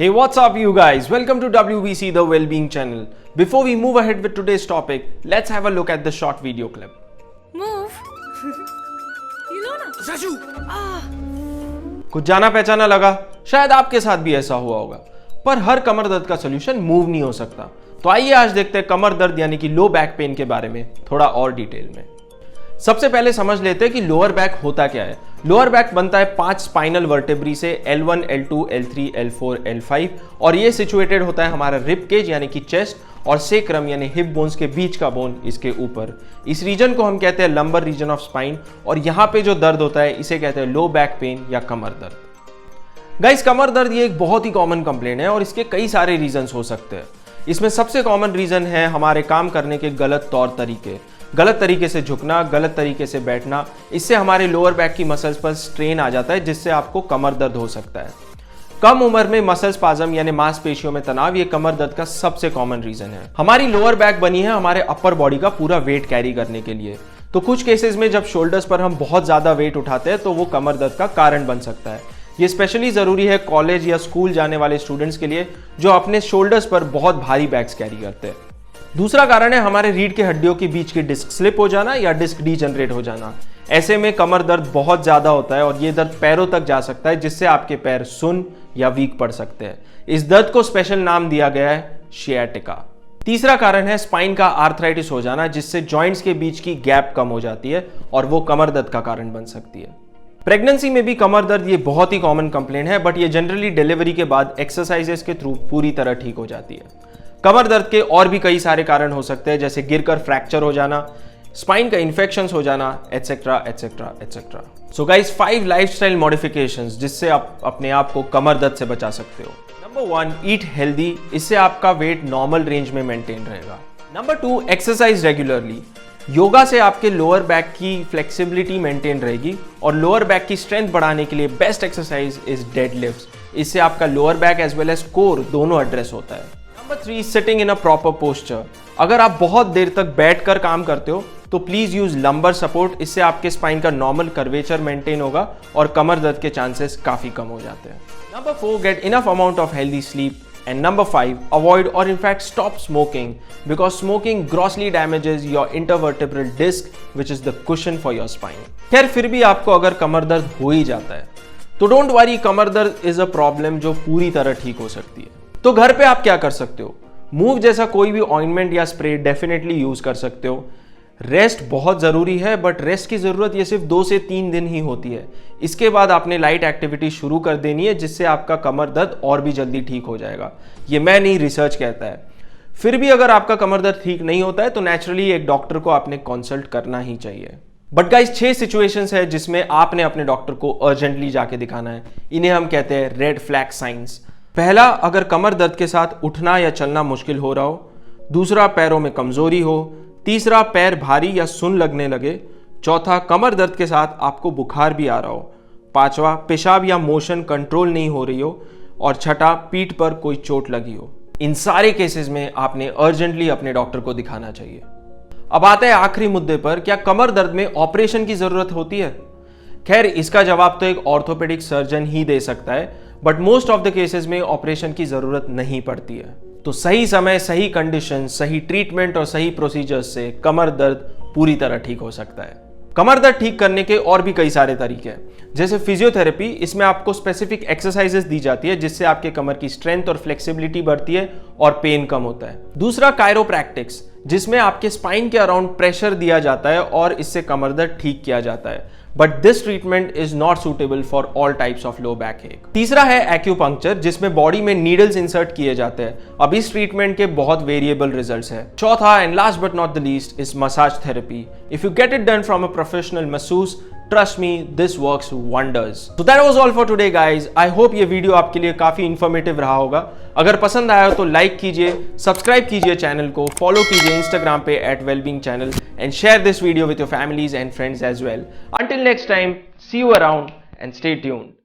Hey, what's up, you guys? Welcome to WBC, the Wellbeing channel. Before we move ahead with today's topic, let's have a look at the short video clip. Move. You know ना? Sashu. कुछ जाना पहचाना लगा? शायद आपके साथ भी ऐसा हुआ होगा, पर हर कमर दर्द का सोल्यूशन मूव नहीं हो सकता। तो आइए आज देखते हैं कमर दर्द यानी कि लो बैक पेन के बारे में थोड़ा और डिटेल में। सबसे पहले समझ लेते हैं कि लोअर बैक होता क्या है। लोअर बैक बनता है 5 स्पाइनल वर्टेब्री से L1, L2, L3, L4, L5 और ये सिचुएटेड होता है हमारा रिब केज यानी कि चेस्ट और सेक्रम यानी हिप बोन्स के बीच का बोन इसके ऊपर। इस रीजन को हम कहते हैं लंबर रीजन ऑफ स्पाइन और यहाँ पे जो दर्द होता है इसे कहते हैं लो बैक पेन या कमर दर्द। गाइस, कमर दर्द ये एक बहुत ही कॉमन कंप्लेंट है और इसके कई सारे रीजंस हो सकते हैं। इसमें सबसे कॉमन रीजन है हमारे काम करने के गलत तौर तरीके, गलत तरीके से झुकना, गलत तरीके से बैठना। इससे हमारे लोअर बैक की मसल्स पर स्ट्रेन आ जाता है जिससे आपको कमर दर्द हो सकता है। कम उम्र में मसल स्पाज्म यानी मांसपेशियों में तनाव ये कमर दर्द का सबसे कॉमन रीजन है। हमारी लोअर बैक बनी है हमारे अपर बॉडी का पूरा वेट कैरी करने के लिए, तो कुछ केसेस में जब शोल्डर्स पर हम बहुत ज्यादा वेट उठाते हैं तो वो कमर दर्द का कारण बन सकता है। ये स्पेशली जरूरी है कॉलेज या स्कूल जाने वाले स्टूडेंट्स के लिए जो अपने शोल्डर्स पर बहुत भारी बैग्स कैरी करते हैं। दूसरा कारण है हमारे रीढ़ के हड्डियों के बीच की डिस्क स्लिप हो जाना या डिस्क डीजनरेट हो जाना। ऐसे में कमर दर्द बहुत ज्यादा होता है और ये दर्द पैरों तक जा सकता है जिससे आपके पैर सुन्न या वीक पड़ सकते हैं। इस दर्द को स्पेशल नाम दिया गया है शियाटिका। तीसरा कारण है स्पाइन का आर्थराइटिस हो जाना जिससे जॉइंट्स के बीच की गैप कम हो जाती है और वो कमर दर्द का कारण बन सकती है। प्रेगनेंसी में भी कमर दर्द ये बहुत ही कॉमन कंप्लेंट है, बट ये जनरली डिलीवरी के बाद एक्सरसाइजेस के थ्रू पूरी तरह ठीक हो जाती है। कमर दर्द के और भी कई सारे कारण हो सकते हैं जैसे गिरकर फ्रैक्चर हो जाना, स्पाइन का इन्फेक्शंस हो जाना, etcetera etcetera etcetera. So guys, 5 lifestyle modifications जिससे आप अपने आप को कमर दर्द से बचा सकते हो। नंबर 1, ईट हेल्दी, इससे आपका वेट नॉर्मल रेंज में मेंटेन रहेगा। Number 2, exercise regularly. योगा से आपके लोअर बैक की फ्लेक्सिबिलिटी मेंटेन रहेगी और लोअर बैक की स्ट्रेंथ बढ़ाने के लिए बेस्ट एक्सरसाइज इज डेडलिफ्ट्स। इससे आपका lower back as well as core दोनों एड्रेस होता है। Number 3, sitting in a proper posture. अगर आप बहुत देर तक बैठकर काम करते हो तो प्लीज यूज लंबर सपोर्ट। इससे आपके स्पाइन का नॉर्मल कर्वेचर मेंटेन होगा और कमर दर्द के चांसेस काफी कम हो जाते हैं। Number 4, get enough amount of healthy sleep. And number 5, avoid or in fact stop smoking because smoking grossly damages your intervertebral disc which is the cushion for your spine. खैर, फिर भी आपको अगर कमर दर्द हो ही जाता है तो डोंट वरी, कमर दर्द इज अ प्रॉब्लम जो पूरी तरह ठीक हो सकती है। तो घर पे आप क्या कर सकते हो? मूव जैसा कोई भी ऑइंटमेंट या स्प्रे डेफिनेटली यूज कर सकते हो। रेस्ट बहुत ज़रूरी है, बट रेस्ट की ज़रूरत ये सिर्फ 2 से 3 दिन ही होती है। इसके बाद आपने लाइट एक्टिविटी शुरू कर देनी है जिससे आपका कमर दर्द और भी जल्दी ठीक हो जाएगा। ये मैं नहीं, रिसर्च कहता है। फिर भी अगर आपका कमर दर्द ठीक नहीं होता है तो नेचुरली एक डॉक्टर को आपने कंसल्ट करना ही चाहिए। बट गाइस, 6 सिचुएशंस है जिसमें आपने अपने डॉक्टर को अर्जेंटली जाके दिखाना है। इन्हें हम कहते हैं रेड फ्लैग साइंस। पहला, अगर कमर दर्द के साथ उठना या चलना मुश्किल हो रहा हो। दूसरा, पैरों में कमजोरी हो। तीसरा, पैर भारी या सुन्न लगने लगे। चौथा, कमर दर्द के साथ आपको बुखार भी आ रहा हो। पांचवा, पेशाब या मोशन कंट्रोल नहीं हो रही हो। और छठा, पीठ पर कोई चोट लगी हो। इन सारे केसेस में आपने अर्जेंटली अपने डॉक्टर को दिखाना चाहिए। अब आता है आखिरी मुद्दे पर, क्या कमर दर्द में ऑपरेशन की जरूरत होती है? खैर, इसका जवाब तो एक ऑर्थोपेडिक सर्जन ही दे सकता है, but most of the cases में ऑपरेशन की जरूरत नहीं पड़ती है। तो सही समय, सही कंडीशन, सही ट्रीटमेंट और सही प्रोसीजर्स से कमर दर्द पूरी तरह ठीक हो सकता है। कमर दर्द ठीक करने के और भी कई सारे तरीके हैं जैसे फिजियोथेरेपी। इसमें आपको स्पेसिफिक एक्सरसाइजेस दी जाती है जिससे आपके कमर की स्ट्रेंथ और फ्लेक्सिबिलिटी बढ़ती है और पेन कम होता है। दूसरा, कायरोप्रैक्टिक्स, जिसमें आपके स्पाइन के अराउंड प्रेशर दिया जाता है और इससे कमर दर्द ठीक किया जाता है। But this treatment is not suitable for all types of low back एक। तीसरा है एक्यूपंक्चर, जिसमें बॉडी में नीडल्स इंसर्ट किए जाते हैं। अब इस ट्रीटमेंट के बहुत वेरिएबल रिजल्ट्स हैं। चौथा and last but not the least is massage therapy. If you get it done from a professional masseuse, trust me, this works wonders. So that was all for today guys. I hope ये video आपके लिए काफी informative रहा होगा। अगर पसंद आया तो लाइक कीजिए, सब्सक्राइब कीजिए चैनल को, फॉलो कीजिए इंस्टाग्राम पे @wellbeing channel and share this video with your families and friends as well. Until next time, see you around and stay tuned.